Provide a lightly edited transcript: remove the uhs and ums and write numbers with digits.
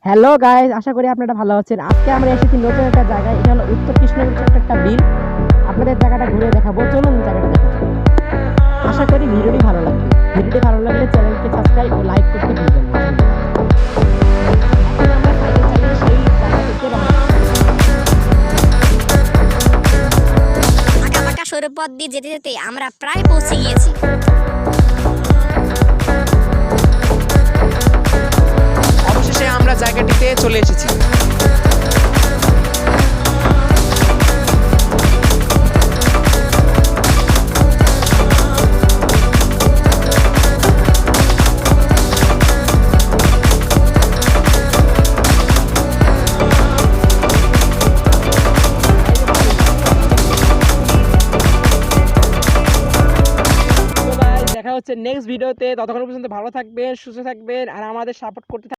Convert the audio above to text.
Hello guys, আশা করি আপনারা ভালো আছেন। আজকে আমরা এসেছি নতুন একটা জায়গায়। এটা হলো উত্তর কৃষ্ণনগর ছোট্ট একটা বিল। আপনাদের জায়গাটা ঘুরে দেখাবো, চলুন জায়গাটা দেখা যাক। আশা করি ভিডিওটি ভালো লাগবে। ভিডিওটি ভালো লাগলে চ্যানেলকে সাবস্ক্রাইব ও লাইক করতে ভুলবেন না। এখন আমরা সাইকেল চালিয়ে সেই জায়গা থেকে রওনা দিচ্ছি। আঁকাবাঁকা সরু পথ দিয়ে যেতে যেতে আমরা প্রায় পৌঁছে গিয়েছি। অবশেষে আমরা জায়গাটিতে চলে এসেছি। দেখা হচ্ছে নেক্সট ভিডিওতে। ততক্ষণ পর্যন্ত ভালো থাকবেন, সুস্থ থাকবেন আর আমাদের সাপোর্ট করতে